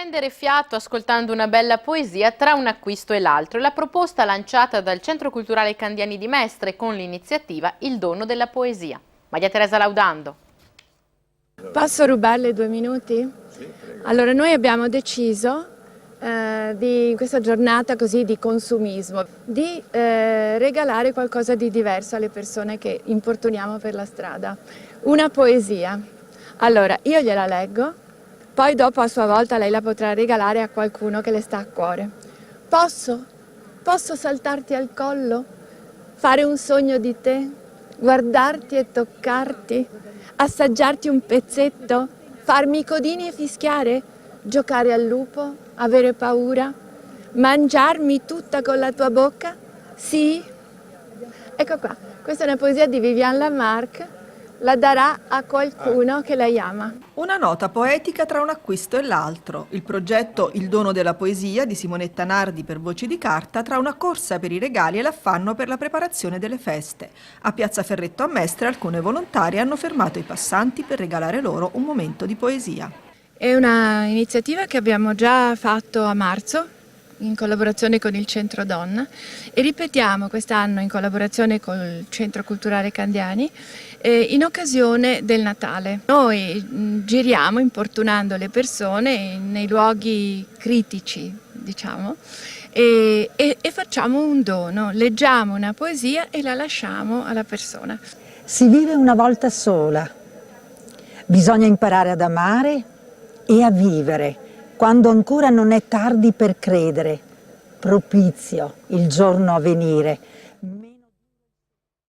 riprendere fiato ascoltando una bella poesia tra un acquisto e l'altro. È la proposta lanciata dal Centro Culturale Candiani di Mestre con l'iniziativa Il dono della poesia. Maria Teresa Laudando. Posso rubarle 2 minuti? Allora, noi abbiamo deciso in questa giornata così di consumismo, di regalare qualcosa di diverso alle persone che importuniamo per la strada. Una poesia. Allora, io gliela leggo. Poi dopo a sua volta lei la potrà regalare a qualcuno che le sta a cuore. Posso? Posso saltarti al collo? Fare un sogno di te? Guardarti e toccarti? Assaggiarti un pezzetto? Farmi i codini e fischiare? Giocare al lupo? Avere paura? Mangiarmi tutta con la tua bocca? Sì? Ecco qua, questa è una poesia di Viviane Lamarck. La darà a qualcuno che lei ama. Una nota poetica tra un acquisto e l'altro. Il progetto Il dono della poesia di Simonetta Nardi per Voci di Carta tra una corsa per i regali e l'affanno per la preparazione delle feste. A Piazza Ferretto a Mestre alcune volontarie hanno fermato i passanti per regalare loro un momento di poesia. È una iniziativa che abbiamo già fatto a marzo in collaborazione con il Centro Donna e ripetiamo quest'anno in collaborazione con il Centro Culturale Candiani in occasione del Natale. Noi giriamo importunando le persone nei luoghi critici, diciamo, e facciamo un dono, leggiamo una poesia e la lasciamo alla persona. Si vive una volta sola, bisogna imparare ad amare e a vivere quando ancora non è tardi per credere, propizio il giorno a venire.